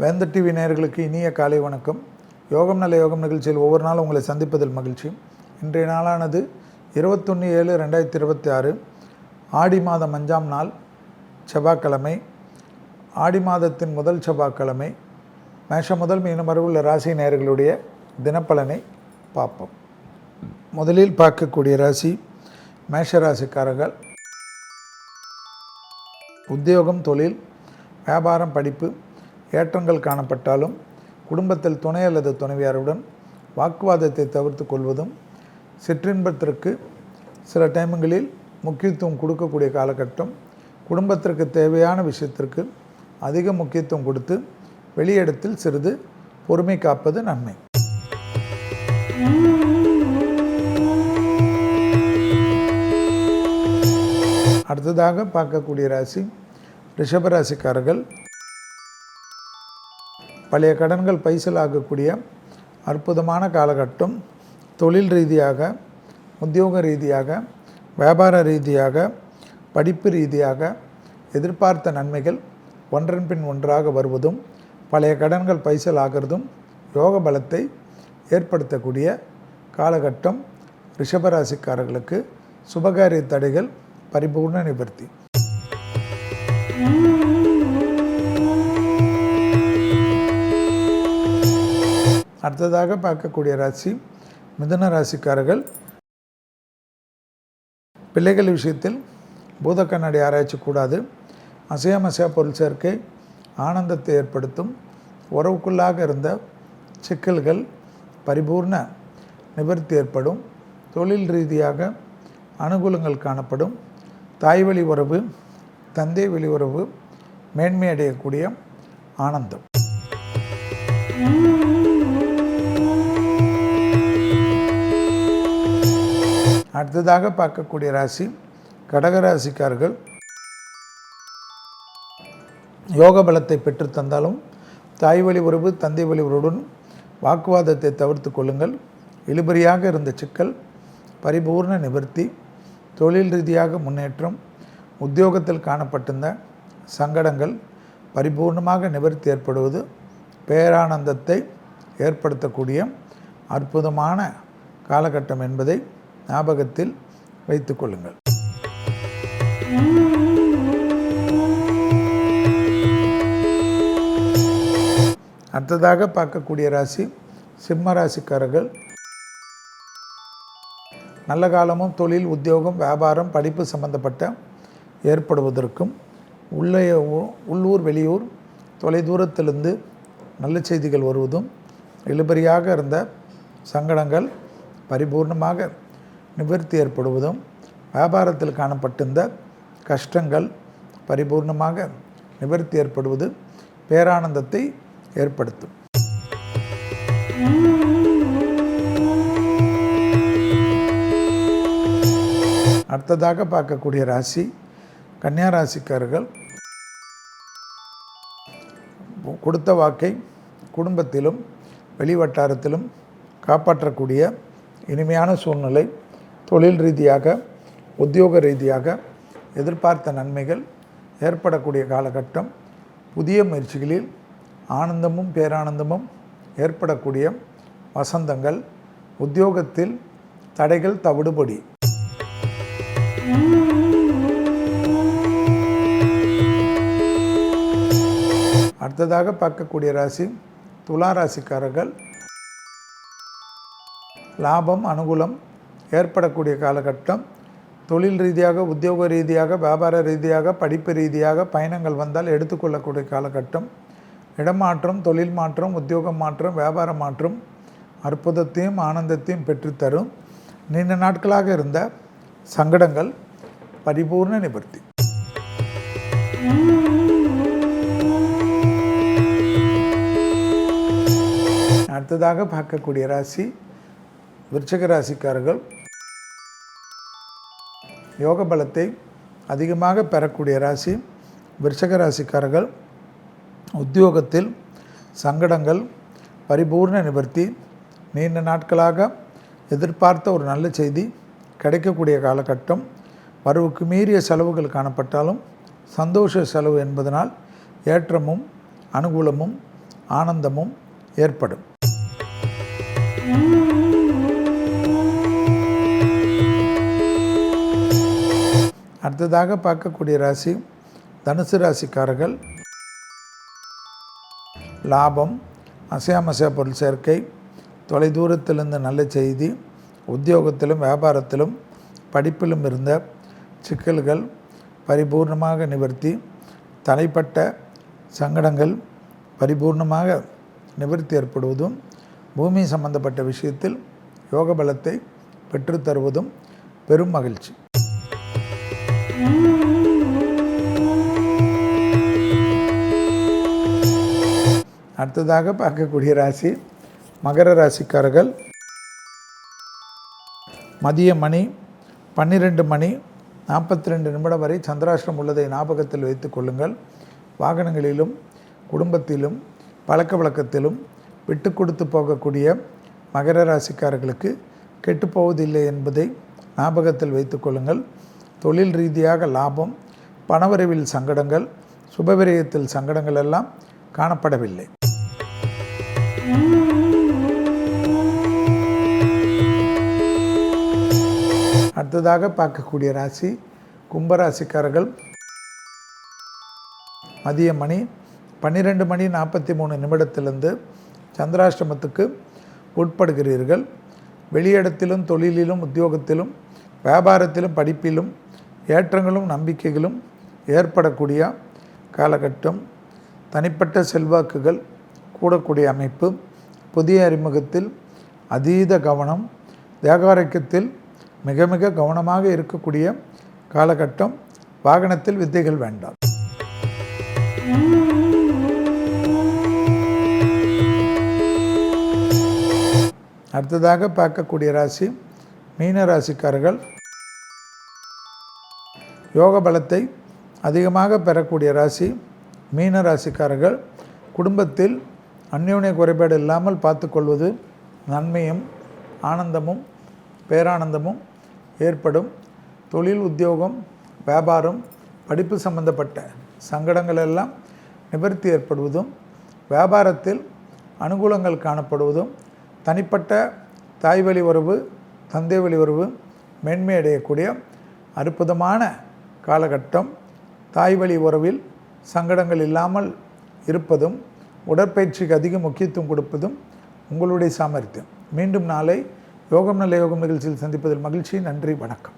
வேந்தர் டிவி நேயர்களுக்கு இனிய காலை வணக்கம். யோகம் நல்ல யோகம் நிகழ்ச்சியில் ஒவ்வொரு நாளும் உங்களை சந்திப்பதில் மகிழ்ச்சி. இன்றைய நாளானது 21/7/2026 ஆடி மாதம் 5ஆம் நாள் செவ்வாய்க்கிழமை. ஆடி மாதத்தின் முதல் செவ்வாய்க்கிழமை. மேஷம் முதல் மீனம் வரை உள்ள ராசி நேயர்களுடைய தினப்பலனை பார்ப்போம். முதலில் பார்க்கக்கூடிய ராசி மேஷ ராசிக்காரர்கள். உத்தியோகம், தொழில், வியாபாரம், படிப்பு ஏற்றங்கள் காணப்பட்டாலும் குடும்பத்தில் துணை அல்லது துணைவியாருடன் வாக்குவாதத்தை தவிர்த்து கொள்வதும், சிற்றின்பத்திற்கு சில டைமுகளில் முக்கியத்துவம் கொடுக்கக்கூடிய காலகட்டம். குடும்பத்திற்கு தேவையான விஷயத்திற்கு அதிக முக்கியத்துவம் கொடுத்து வெளியிடத்தில் சிறிது பொறுமை காப்பது நன்மை. அடுத்ததாக பார்க்கக்கூடிய ராசி ரிஷபராசிக்காரர்கள். பழைய கடன்கள் பைசல் ஆகக்கூடிய அற்புதமான காலகட்டம். தொழில் ரீதியாக, உத்தியோக ரீதியாக, வியாபார ரீதியாக, படிப்பு ரீதியாக எதிர்பார்த்த நன்மைகள் ஒன்றன் பின் ஒன்றாக வருவதும், பழைய கடன்கள் பைசல் ஆகிறதும் யோக பலத்தை ஏற்படுத்தக்கூடிய காலகட்டம். ரிஷபராசிக்காரர்களுக்கு சுபகாரிய தடைகள் பரிபூர்ண நிவர்த்தி. அடுத்ததாக பார்க்கக்கூடிய ராசி மிதுன ராசிக்காரர்கள். பிள்ளைகள் விஷயத்தில் பூத கண்ணாடி ஆராய்ச்சி கூடாது. அசையா பொருள் சேர்க்கை ஆனந்தத்தை ஏற்படுத்தும். உறவுக்குள்ளாக இருந்த சிக்கல்கள் பரிபூர்ண நிவர்த்தி ஏற்படும். தொழில் ரீதியாக அனுகூலங்கள் காணப்படும். தாய் வழி உறவு, தந்தை வழி உறவு மேன்மை அடையக்கூடிய ஆனந்தம். அடுத்ததாக பார்க்கக்கூடிய ராசி கடகராசிக்காரர்கள். யோக பலத்தை பெற்று தந்தாலும் தாய் வழி உறவு, தந்தை வழி உறவுடன் வாக்குவாதத்தை தவிர்த்து கொள்ளுங்கள். இழுபறியாக இருந்த சிக்கல் பரிபூர்ண நிவர்த்தி. தொழில் ரீதியாக முன்னேற்றம். உத்தியோகத்தில் காணப்பட்டிருந்த சங்கடங்கள் பரிபூர்ணமாக நிவர்த்தி ஏற்படுவது பேரானந்தத்தை ஏற்படுத்தக்கூடிய அற்புதமான காலகட்டம் என்பதை ஞாபகத்தில் வைத்துக் கொள்ளுங்கள். அடுத்ததாக பார்க்கக்கூடிய ராசி சிம்ம ராசிக்காரர்கள். நல்ல காலமும் தொழில், உத்தியோகம், வியாபாரம், படிப்பு சம்பந்தப்பட்ட ஏற்படுவதற்கும், உள்ளூர் வெளியூர் தொலைதூரத்திலிருந்து நல்ல செய்திகள் வருவதும், இழுபறியாக இருந்த சங்கடங்கள் பரிபூர்ணமாக நிவர்த்தி ஏற்படுவதும், வியாபாரத்தில் காணப்பட்டிருந்த கஷ்டங்கள் பரிபூர்ணமாக நிவர்த்தி ஏற்படுவது பேரானந்தத்தை ஏற்படுத்தும். அடுத்ததாக பார்க்கக்கூடிய ராசி கன்னியா ராசிக்காரர்கள். கொடுத்த வாக்கை குடும்பத்திலும் வெளிவட்டாரத்திலும் காப்பாற்றக்கூடிய இனிமையான சூழ்நிலை. தொழில் ரீதியாக, உத்தியோக ரீதியாக எதிர்பார்த்த நன்மைகள் ஏற்படக்கூடிய காலகட்டம். புதிய முயற்சிகளில் ஆனந்தமும் பேரானந்தமும் ஏற்படக்கூடிய வசந்தங்கள். உத்தியோகத்தில் தடைகள் தவிடுபடி. அடுத்ததாக பார்க்கக்கூடிய ராசி துலா ராசிக்காரர்கள். லாபம், அனுகூலம் ஏற்படக்கூடிய காலகட்டம். தொழில் ரீதியாக, உத்தியோக ரீதியாக, வியாபார ரீதியாக, படிப்பு ரீதியாக பயணங்கள் வந்தால் எடுத்துக்கொள்ளக்கூடிய காலகட்டம். இடமாற்றம், தொழில் மாற்றம், உத்தியோக மாற்றம், வியாபார மாற்றம் அற்புதத்தையும் ஆனந்தத்தையும் பெற்றுத்தரும். நீண்ட நாட்களாக இருந்த சங்கடங்கள் பரிபூர்ண நிவர்த்தி. அடுத்ததாக பார்க்கக்கூடிய ராசி விருச்சிக ராசிக்காரர்கள். யோக பலத்தை அதிகமாக பெறக்கூடிய ராசி விருச்சிக ராசிக்காரர்கள். உத்தியோகத்தில் சங்கடங்கள் பரிபூர்ண நிவர்த்தி. நீண்ட நாட்களாக எதிர்பார்த்த ஒரு நல்ல செய்தி கிடைக்கக்கூடிய காலகட்டம். வரவுக்கு மீறிய செலவுகள் காணப்பட்டாலும் சந்தோஷ செலவு என்பதனால் ஏற்றமும் அனுகூலமும் ஆனந்தமும் ஏற்படும். அடுத்ததாக பார்க்கக்கூடிய ராசி தனுசு ராசிக்காரர்கள். லாபம், அசையாமசையா பொருள் சேர்க்கை, தொலைதூரத்திலிருந்து நல்ல செய்தி, உத்தியோகத்திலும் வியாபாரத்திலும் படிப்பிலும் இருந்த சிக்கல்கள் பரிபூர்ணமாக நிவர்த்தி, தனிப்பட்ட சங்கடங்கள் பரிபூர்ணமாக நிவர்த்தி ஏற்படுவதும், பூமி சம்பந்தப்பட்ட விஷயத்தில் யோக பலத்தை பெற்றுத்தருவதும் பெரும் மகிழ்ச்சி. அடுத்ததாக பார்க்கக்கூடிய ராசி மகர ராசிக்காரர்கள். மதிய மணி 12:42 வரை சந்திராஷ்டிரம் உள்ளதை ஞாபகத்தில் வைத்து கொள்ளுங்கள். வாகனங்களிலும் குடும்பத்திலும் பழக்க வழக்கத்திலும் விட்டு கொடுத்து போகக்கூடிய மகர ராசிக்காரர்களுக்கு கெட்டுப்போவதில்லை என்பதை ஞாபகத்தில் வைத்து கொள்ளுங்கள். தொழில் ரீதியாக லாபம், பணவரவில் சங்கடங்கள், சுபவிரயத்தில் சங்கடங்கள் எல்லாம் காணப்படவில்லை. அடுத்ததாக பார்க்கக்கூடிய ராசி கும்பராசிக்காரர்கள். மதிய மணி 12:43 சந்திராஷ்டமத்துக்கு உட்படுகிறீர்கள். வெளியிடத்திலும் தொழிலிலும் உத்தியோகத்திலும் வியாபாரத்திலும் படிப்பிலும் ஏற்றங்களும் நம்பிக்கைகளும் ஏற்படக்கூடிய காலகட்டம். தனிப்பட்ட செல்வாக்குகள் கூடக்கூடிய அமைப்பு, புதிய அறிமுகத்தில் அதீத கவனம், தேகாரோக்கியத்தில் மிக மிக கவனமாக இருக்கக்கூடிய காலகட்டம். வாகனத்தில் வித்தைகள் வேண்டாம். அடுத்ததாக பார்க்கக்கூடிய ராசி மீன ராசிக்காரர்கள். யோக பலத்தை அதிகமாக பெறக்கூடிய ராசி மீன ராசிக்காரர்கள். குடும்பத்தில் அந்யோன்ய குறைபாடு இல்லாமல் பார்த்துக்கொள்வது நன்மையும் ஆனந்தமும் பேரானந்தமும் ஏற்படும். தொழில், உத்தியோகம், வியாபாரம், படிப்பு சம்பந்தப்பட்ட சங்கடங்கள் எல்லாம் நிவர்த்தி ஏற்படுவதும், வியாபாரத்தில் அனுகூலங்கள் காணப்படுவதும், தனிப்பட்ட தாய் வழி உறவு, தந்தை வழி உறவு மேன்மை அடையக்கூடிய அற்புதமான காலகட்டம். தாய் வழி உறவில் சங்கடங்கள் இல்லாமல் இருப்பதும், உடற்பயிற்சிக்கு அதிக முக்கியத்துவம் கொடுப்பதும் உங்களுடைய சாமர்த்தியம். மீண்டும் நாளை யோகம் நல்ல யோகம் நிகழ்ச்சியில் சந்திப்பதில் மகிழ்ச்சி. நன்றி, வணக்கம்.